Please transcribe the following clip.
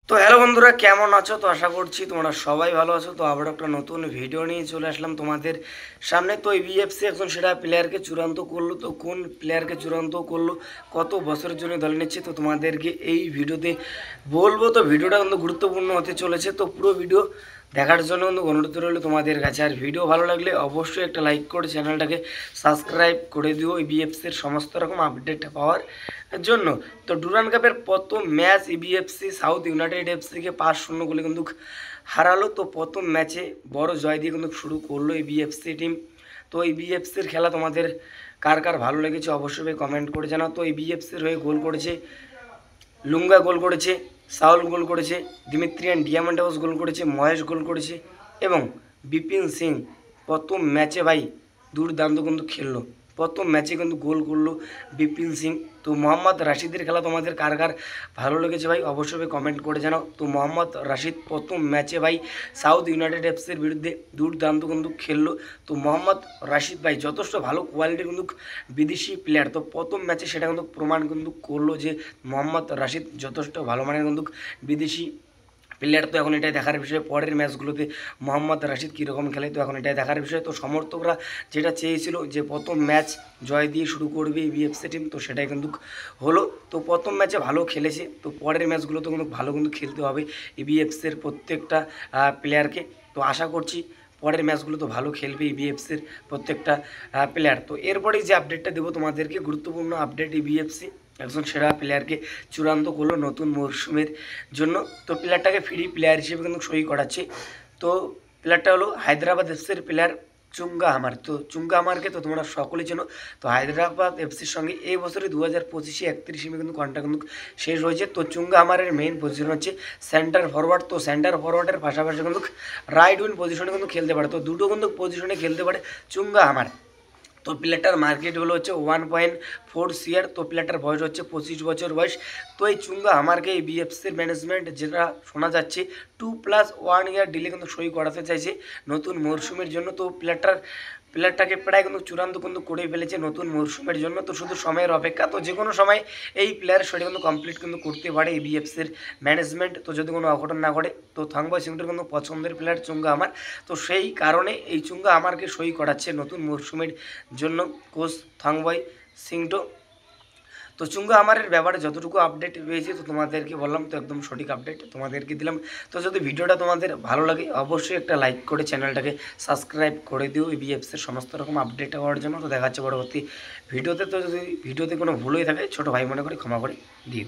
তো হ্যালো বন্ধুরা, কেমন আছো? তো আশা করছি তোমরা সবাই ভালো আছো। তো আবার একটা নতুন ভিডিও নিয়ে চলে আসলাম তোমাদের সামনে। তো এই বিএফসি এখন সেটা প্লেয়ারকে চূড়ান্ত করলো। তো কোন প্লেয়ারকে চূড়ান্ত করলো, কত বছরের জন্য দলে নিচ্ছে, তো তোমাদেরকে এই ভিডিওতে বলবো। তো ভিডিওটা কিন্তু গুরুত্বপূর্ণ হতে চলেছে, তো পুরো ভিডিও দেখার জন্য কিন্তু অনুরোধ রইল তোমাদের কাছে। আর ভিডিও ভালো লাগলে অবশ্যই একটা লাইক করে চ্যানেলটাকে সাবস্ক্রাইব করে দিও এই বিএফসির সমস্ত রকম আপডেট পাওয়ার জন্য। তো ডুরান্ড কাপের প্রথম ম্যাচ ইবিএফসি সাউথ ইউনাইটেড এফসিকে 5-0 গোলে কিন্তু হারালো। তো প্রথম ম্যাচে বড় জয় দিয়ে কিন্তু শুরু করলো এই বিএফসি টিম। তো এই বিএফসির খেলা তোমাদের কার কার ভালো লেগেছে অবশ্যই কমেন্ট করে জানাও। তো এই বিএফসির হয়ে গোল করেছে লুঙ্গা, গোল করেছে সাউল, গোল করেছে দিমিত্রিয়ান ডিয়ামান্ডাউস, গোল করেছে মহেশ, গোল করেছে এবং বিপিন সিং প্রথম ম্যাচে ভাই দুর্দান্ত কিন্তু খেললো। প্রথম ম্যাচে কিন্তু গোল করলো বিপিন সিং। তো মোহাম্মদ রাশিদের খেলা তোমাদের কার কার ভালো লেগেছে ভাই অবশ্যই কমেন্ট করে জানাও। তো মোহাম্মদ রাশিদ প্রথম ম্যাচে ভাই সাউথ ইউনাইটেড এফসির বিরুদ্ধে দুর্দান্ত কিন্তু খেললো। তো মোহাম্মদ রাশিদ ভাই যথেষ্ট ভালো কোয়ালিটির কিন্তু বিদেশি প্লেয়ার। তো প্রথম ম্যাচে সেটা কিন্তু প্রমাণ কিন্তু করলো যে মোহাম্মদ রাশিদ যথেষ্ট ভালো মানের কিন্তু বিদেশি প্লেয়ার। তো এখন এটাই দেখার বিষয় পরের ম্যাচগুলোতে মোহাম্মদ রাশিদ কীরকম খেলে, তো এখন এটাই দেখার বিষয়। তো সমর্থকরা যেটা চেয়েছিল যে প্রথম ম্যাচ জয় দিয়ে শুরু করবে এই বিএফসি টিম, তো সেটাই কিন্তু হলো। তো প্রথম ম্যাচে ভালো খেলেছে, তো পরের ম্যাচগুলোতে কিন্তু ভালো কিন্তু খেলতে হবে এই বিএফসির প্রত্যেকটা প্লেয়ারকে। তো আশা করছি পরের ম্যাচগুলো তো ভালো খেলবে ইবিএফসির প্রত্যেকটা প্লেয়ার। তো এরপরেই যে আপডেটটা দেবো তোমাদেরকে, গুরুত্বপূর্ণ আপডেট, ইবিএফসি একজন সেরা প্লেয়ারকে চূড়ান্ত করলো নতুন মরশুমের জন্য। তো প্লেয়ারটাকে ফ্রি প্লেয়ার হিসেবে কিন্তু সই করাচ্ছে। তো প্লেয়ারটা হলো হায়দ্রাবাদ এফসির প্লেয়ার চুঙ্গা হামার। তো চুঙ্গা হামারকে তো তোমরা সকলেই চেনো। তো হায়দ্রাবাদ এফসির সঙ্গে এই বছরে 2025 31 কিন্তু কন্ট্রাক্ট কিন্তু শেষ হয়েছে। তো চুঙ্গা হামারের মেইন পজিশন হচ্ছে সেন্টার ফরওয়ার্ড। তো সেন্টার ফরওয়ার্ডের পাশাপাশি কিন্তু রাইট উইন পজিশনে কিন্তু খেলতে পারে। তো দুটো কিন্তু পজিশনে খেলতে পারে চুঙ্গা হামার। তো প্লেয়ারটার মার্কেট হলো হচ্ছে 1.4 CR। তো প্লেয়ারটার বয়স হচ্ছে 25 বছর বয়স। তো এই চুঙ্গা আমারকে এই বিএফসির ম্যানেজমেন্ট যেটা শোনা যাচ্ছে 2+1 ইয়ার ডিলে কিন্তু সই করাতে চাইছে নতুন মরশুমের জন্য। তো প্লেয়ারটাকে প্রায় কিন্তু চূড়ান্ত কিন্তু করে ফেলেছে নতুন মরশুমের জন্য। তো শুধু সময়ের অপেক্ষা, তো যে কোনো সময় এই প্লেয়ার সেটা কিন্তু কমপ্লিট কিন্তু করতে পারে এই বিএফসির ম্যানেজমেন্ট। তো যদি কোনো অঘটন না ঘটে, তো থাংবয় সিংটোর কিন্তু পছন্দের প্লেয়ার চুঙ্গা আমার। তো সেই কারণে এই চুঙ্গা আমারকে সই করাচ্ছে নতুন মরশুমের জন্য কোচ থাংবয় সিংটো। তো চুঙ্গা আমারের ব্যাপারে যতটুকু আপডেট পেয়েছি তো তোমাদেরকে বললাম, তো একদম সঠিক আপডেট তোমাদেরকে দিলাম। তো যদি ভিডিওটা তোমাদের ভালো লাগে অবশ্যই একটা লাইক করে চ্যানেলটাকে সাবস্ক্রাইব করে দিও এই বিএফসির সমস্ত রকম আপডেট হওয়ার জন্য। তো দেখা যাচ্ছে পরবর্তী ভিডিওতে। তো যদি ভিডিওতে কোনো ভুল হয়ে থাকে ছোটো ভাই মনে করে ক্ষমা করে দিও।